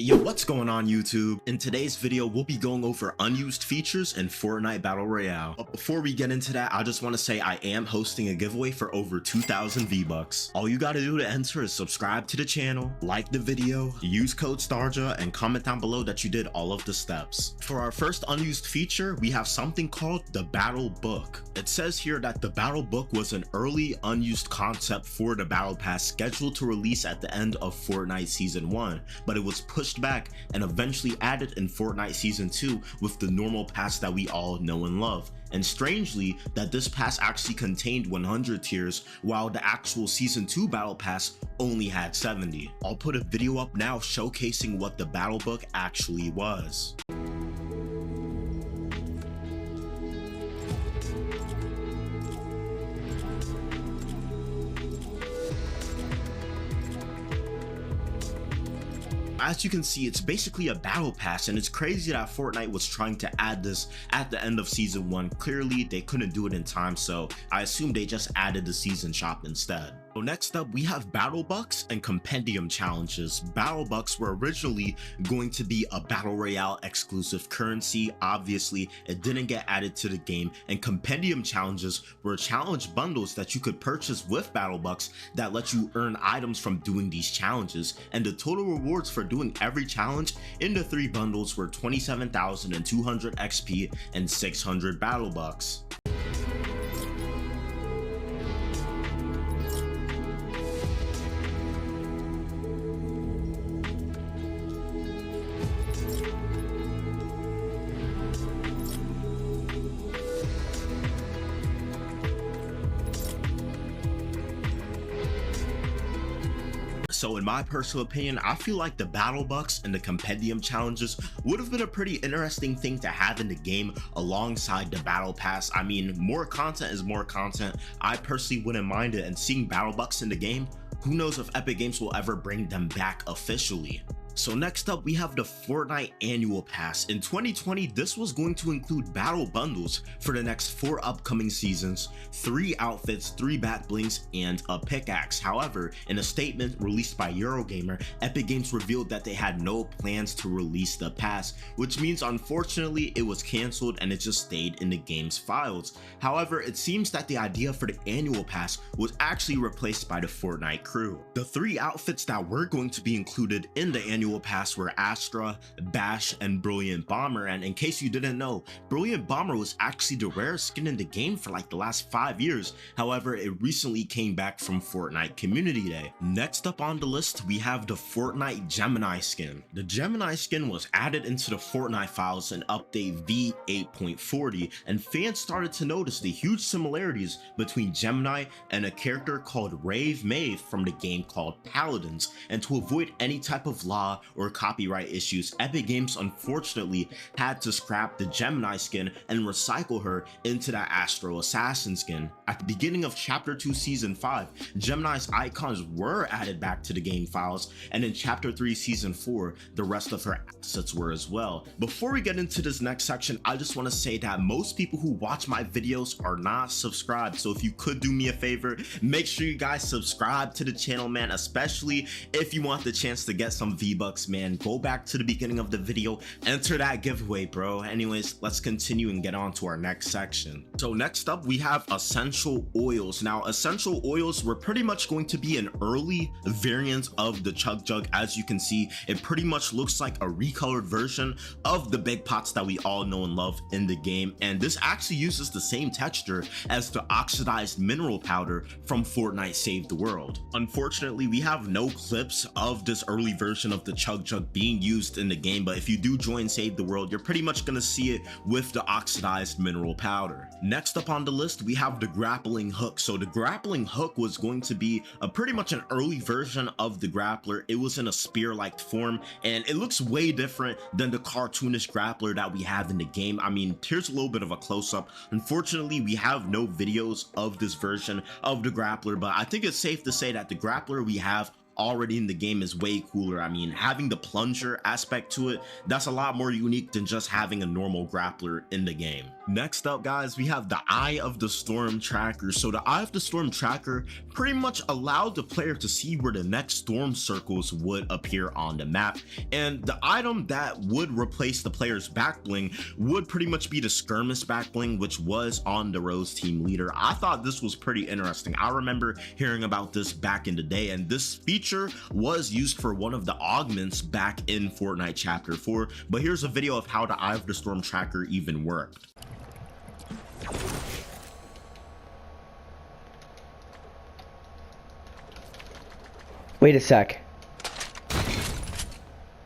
Yo, what's going on YouTube? In today's video, we'll be going over unused features in Fortnite Battle Royale. But before we get into that, I just want to say I am hosting a giveaway for over 2,000 V-Bucks. All you gotta do to enter is subscribe to the channel, like the video, use code STARJA, and comment down below that you did all of the steps. For our first unused feature, we have something called the Battle Book. It says here that the Battle Book was an early unused concept for the Battle Pass scheduled to release at the end of Fortnite Season 1, but it was pushed back and eventually added in Fortnite Season 2 with the normal pass that we all know and love. And strangely, that this pass actually contained 100 tiers while the actual Season 2 Battle Pass only had 70. I'll put a video up now showcasing what the Battle Book actually was. As you can see, it's basically a battle pass, and it's crazy that Fortnite was trying to add this at the end of Season 1. Clearly, they couldn't do it in time, so I assume they just added the season shop instead. So next up, we have Battle Bucks and Compendium Challenges. Battle Bucks were originally going to be a Battle Royale exclusive currency. Obviously, it didn't get added to the game, and Compendium Challenges were challenge bundles that you could purchase with Battle Bucks that let you earn items from doing these challenges. And the total rewards for doing every challenge in the 3 bundles were 27,200 XP and 600 Battle Bucks. So in my personal opinion, I feel like the Battle Bucks and the Compendium Challenges would have been a pretty interesting thing to have in the game alongside the Battle Pass. I mean, more content is more content. I personally wouldn't mind it, and seeing Battle Bucks in the game, who knows if Epic Games will ever bring them back officially. So next up, we have the Fortnite Annual Pass. In 2020, this was going to include battle bundles for the next 4 upcoming seasons, 3 outfits, 3 back blings, and a pickaxe. However, in a statement released by Eurogamer, Epic Games revealed that they had no plans to release the pass, which means unfortunately it was cancelled and it just stayed in the game's files. However, it seems that the idea for the Annual Pass was actually replaced by the Fortnite crew. The 3 outfits that were going to be included in the Annual Pass were Astra, Bash, and Brilliant Bomber. And in case you didn't know, Brilliant Bomber was actually the rarest skin in the game for like the last 5 years. However, it recently came back from Fortnite Community Day. Next up on the list, we have the Fortnite Gemini skin. The Gemini skin was added into the Fortnite files in update V8.40, and fans started to notice the huge similarities between Gemini and a character called Rave Mave from the game called Paladins. And to avoid any type of law or copyright issues, Epic Games unfortunately had to scrap the Gemini skin and recycle her into that Astro Assassin skin. At the beginning of Chapter 2 Season 5, Gemini's icons were added back to the game files, and in Chapter 3 Season 4, the rest of her assets were as well. Before we get into this next section, I just want to say that most people who watch my videos are not subscribed, so if you could do me a favor, make sure you guys subscribe to the channel, man, especially if you want the chance to get some V-Bucks. Man, go back to the beginning of the video, enter that giveaway, bro. Anyways, let's continue and get on to our next section. So next up, we have essential oils. Now, essential oils were pretty much going to be an early variant of the Chug Jug. As you can see, it pretty much looks like a recolored version of the big pots that we all know and love in the game, and this actually uses the same texture as the oxidized mineral powder from Fortnite Save the World. Unfortunately, we have no clips of this early version of the Chug Jug being used in the game, but if you do join Save the World, you're pretty much gonna see it with the oxidized mineral powder. Next up on the list, we have the grappling hook. So the grappling hook was going to be pretty much an early version of the grappler. It was in a spear-like form, and it looks way different than the cartoonish grappler that we have in the game. I mean, here's a little bit of a close-up. Unfortunately, we have no videos of this version of the grappler, but I think it's safe to say that the grappler we have already in the game is way cooler. I mean, having the plunger aspect to it, that's a lot more unique than just having a normal grappler in the game. Next up, guys, we have the Eye of the Storm tracker. So the Eye of the Storm tracker pretty much allowed the player to see where the next storm circles would appear on the map, and the item that would replace the player's back bling would pretty much be the skirmish back bling, which was on the Rose team leader. I thought this was pretty interesting. I remember hearing about this back in the day, and this feature was used for one of the augments back in Fortnite chapter 4, but here's a video of how the Eye of the Storm tracker even worked. Wait a sec.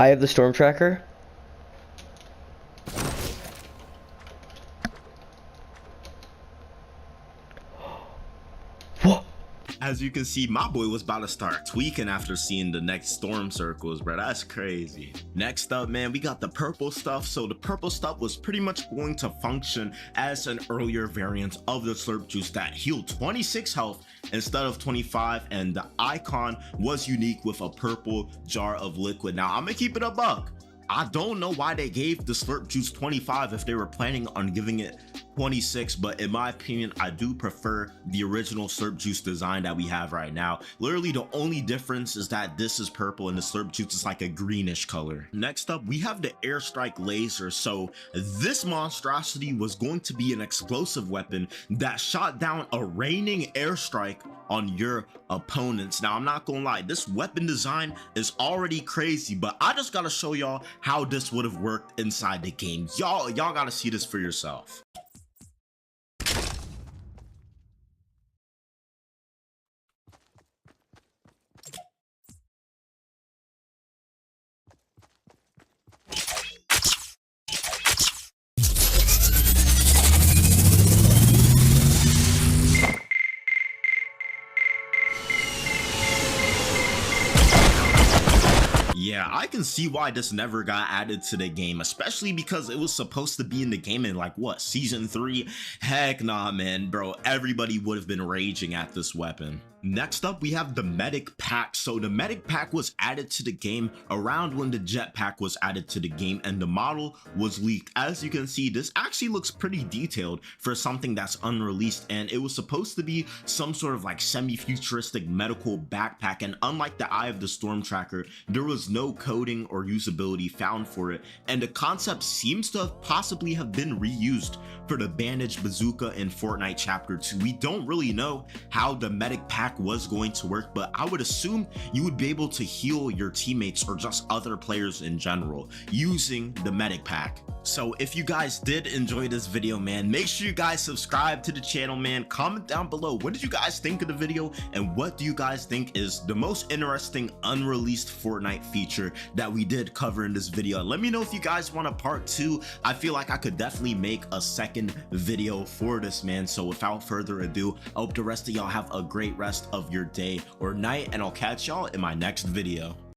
I have the storm tracker. What? As you can see, my boy was about to start tweaking after seeing the next storm circles, bro. That's crazy. Next up, man, we got the purple stuff. So the purple stuff was pretty much going to function as an earlier variant of the slurp juice that healed 26 health instead of 25, and the icon was unique with a purple jar of liquid. Now, I'm gonna keep it a buck. I don't know why they gave the slurp juice 25 if they were planning on giving it 26, but in my opinion, I do prefer the original slurp juice design that we have right now. Literally, the only difference is that this is purple and the slurp juice is like a greenish color. Next up, we have the airstrike laser. So this monstrosity was going to be an explosive weapon that shot down a raining airstrike on your opponents. Now, I'm not gonna lie, this weapon design is already crazy, but I just gotta show y'all how this would have worked inside the game. Y'all gotta see this for yourself. Yeah, I can see why this never got added to the game, especially because it was supposed to be in the game in like what, season 3? Heck nah, man, bro, everybody would have been raging at this weapon. Next up, we have the medic pack. So the medic pack was added to the game around when the jetpack was added to the game and the model was leaked. As you can see, this actually looks pretty detailed for something that's unreleased, and it was supposed to be some sort of like semi-futuristic medical backpack, and unlike the Eye of the Storm tracker, there was no coding or usability found for it, and the concept seems to possibly have been reused for the bandage bazooka in Fortnite chapter 2. We don't really know how the medic pack was going to work, but I would assume you would be able to heal your teammates or just other players in general using the medic pack. So if you guys did enjoy this video, man, make sure you guys subscribe to the channel, man. Comment down below, what did you guys think of the video, and what do you guys think is the most interesting unreleased Fortnite feature that we did cover in this video? Let me know if you guys want a part 2. I feel like I could definitely make a second video for this, man. So without further ado, I hope the rest of y'all have a great rest of your day or night, and I'll catch y'all in my next video.